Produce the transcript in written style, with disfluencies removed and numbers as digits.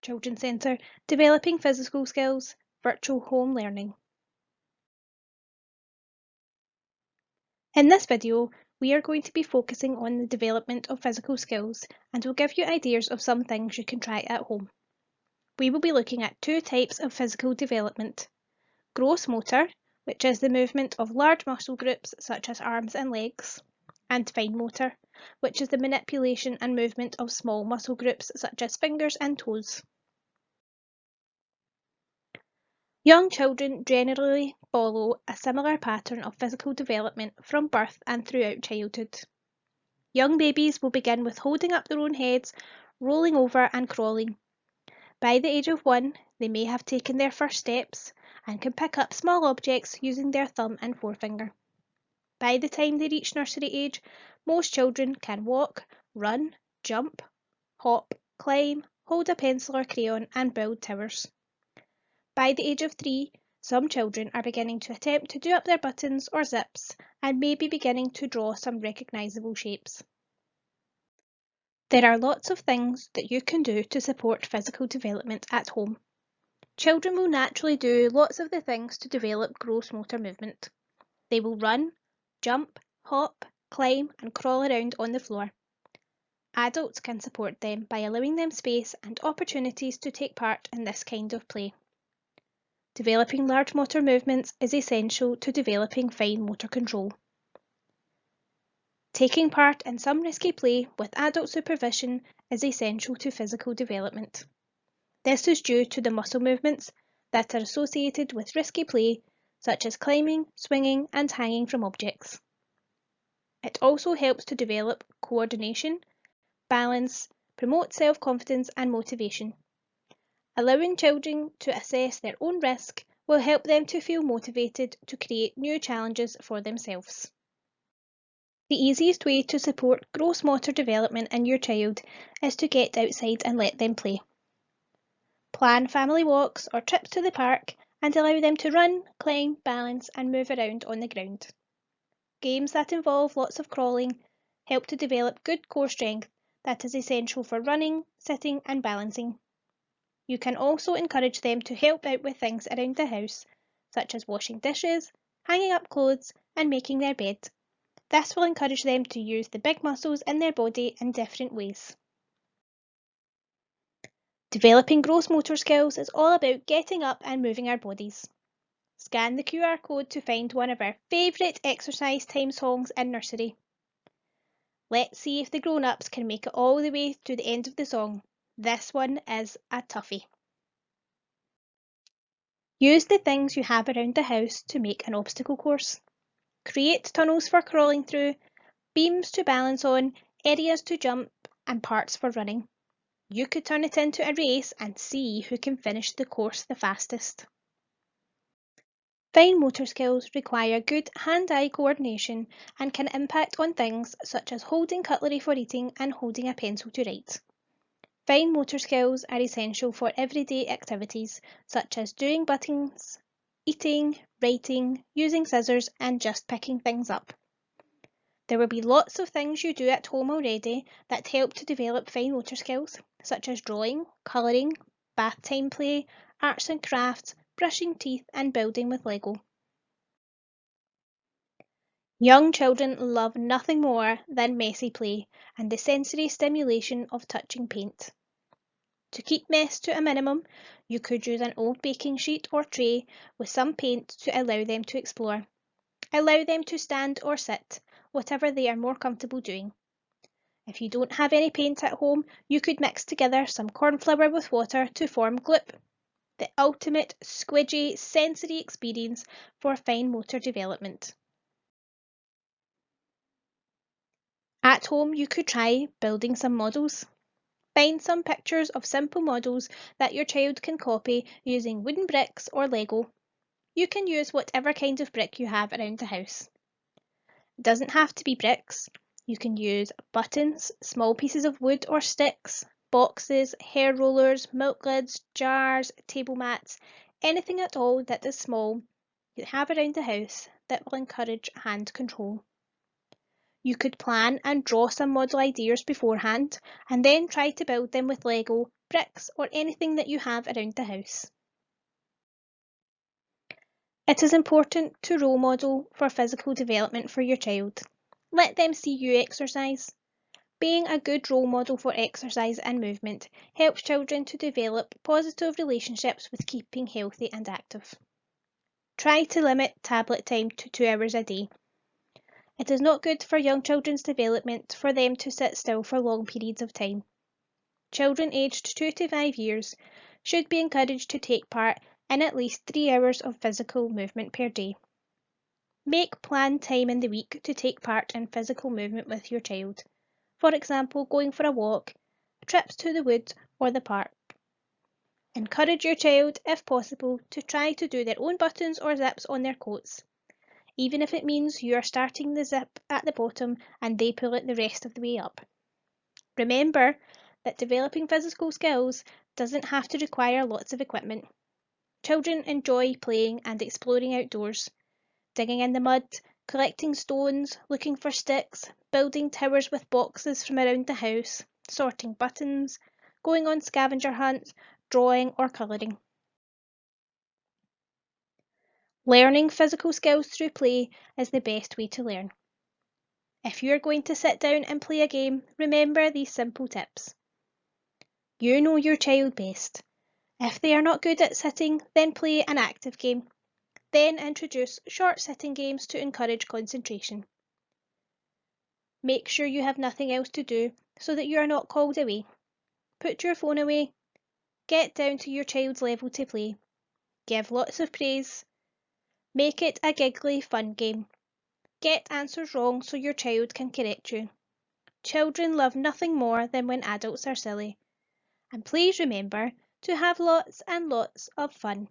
Children's Centre, Developing Physical Skills, Virtual Home Learning. In this video, we are going to be focusing on the development of physical skills and will give you ideas of some things you can try at home. We will be looking at two types of physical development: gross motor, which is the movement of large muscle groups such as arms and legs, and fine motor, which is the manipulation and movement of small muscle groups such as fingers and toes. Young children generally follow a similar pattern of physical development from birth and throughout childhood. Young babies will begin with holding up their own heads, rolling over and crawling. By the age of 1, they may have taken their first steps and can pick up small objects using their thumb and forefinger. By the time they reach nursery age, most children can walk, run, jump, hop, climb, hold a pencil or crayon and build towers. By the age of 3, some children are beginning to attempt to do up their buttons or zips and may be beginning to draw some recognisable shapes. There are lots of things that you can do to support physical development at home. Children will naturally do lots of the things to develop gross motor movement. They will run, jump, hop, climb and crawl around on the floor. Adults can support them by allowing them space and opportunities to take part in this kind of play. Developing large motor movements is essential to developing fine motor control. Taking part in some risky play with adult supervision is essential to physical development. This is due to the muscle movements that are associated with risky play, such as climbing, swinging and hanging from objects. It also helps to develop coordination, balance, promote self-confidence and motivation. Allowing children to assess their own risk will help them to feel motivated to create new challenges for themselves. The easiest way to support gross motor development in your child is to get outside and let them play. Plan family walks or trips to the park and allow them to run, climb, balance and move around on the ground. Games that involve lots of crawling help to develop good core strength that is essential for running, sitting and balancing. You can also encourage them to help out with things around the house, such as washing dishes, hanging up clothes and making their bed. This will encourage them to use the big muscles in their body in different ways. Developing gross motor skills is all about getting up and moving our bodies. Scan the QR code to find one of our favourite exercise time songs in nursery. Let's see if the grown-ups can make it all the way to the end of the song. This one is a toughie. Use the things you have around the house to make an obstacle course. Create tunnels for crawling through, beams to balance on, areas to jump and parts for running. You could turn it into a race and see who can finish the course the fastest. Fine motor skills require good hand-eye coordination and can impact on things such as holding cutlery for eating and holding a pencil to write. Fine motor skills are essential for everyday activities such as doing buttons, eating, writing, using scissors and just picking things up. There will be lots of things you do at home already that help to develop fine motor skills, such as drawing, colouring, bath time play, arts and crafts, brushing teeth and building with Lego. Young children love nothing more than messy play and the sensory stimulation of touching paint. To keep mess to a minimum, you could use an old baking sheet or tray with some paint to allow them to explore. Allow them to stand or sit, whatever they are more comfortable doing. If you don't have any paint at home, you could mix together some corn flour with water to form gloop, the ultimate squidgy sensory experience for fine motor development. At home, you could try building some models. Find some pictures of simple models that your child can copy using wooden bricks or Lego. You can use whatever kind of brick you have around the house. It doesn't have to be bricks. You can use buttons, small pieces of wood or sticks, boxes, hair rollers, milk lids, jars, table mats, anything at all that is small you have around the house that will encourage hand control. You could plan and draw some model ideas beforehand and then try to build them with Lego bricks, or anything that you have around the house. It is important to role model for physical development for your child. Let them see you exercise. Being a good role model for exercise and movement helps children to develop positive relationships with keeping healthy and active. Try to limit tablet time to 2 hours a day. It is not good for young children's development for them to sit still for long periods of time. Children aged 2 to 5 years should be encouraged to take part in at least 3 hours of physical movement per day. Make planned time in the week to take part in physical movement with your child. For example, going for a walk, trips to the woods or the park. Encourage your child, if possible, to try to do their own buttons or zips on their coats, even if it means you are starting the zip at the bottom and they pull it the rest of the way up. Remember that developing physical skills doesn't have to require lots of equipment. Children enjoy playing and exploring outdoors, digging in the mud, collecting stones, looking for sticks, building towers with boxes from around the house, sorting buttons, going on scavenger hunts, drawing or colouring. Learning physical skills through play is the best way to learn. If you are going to sit down and play a game, remember these simple tips. You know your child best. If they are not good at sitting, then play an active game. Then introduce short sitting games to encourage concentration. Make sure you have nothing else to do so that you are not called away. Put your phone away. Get down to your child's level to play. Give lots of praise. Make it a giggly, fun game. Get answers wrong so your child can correct you. Children love nothing more than when adults are silly. And please remember to have lots and lots of fun.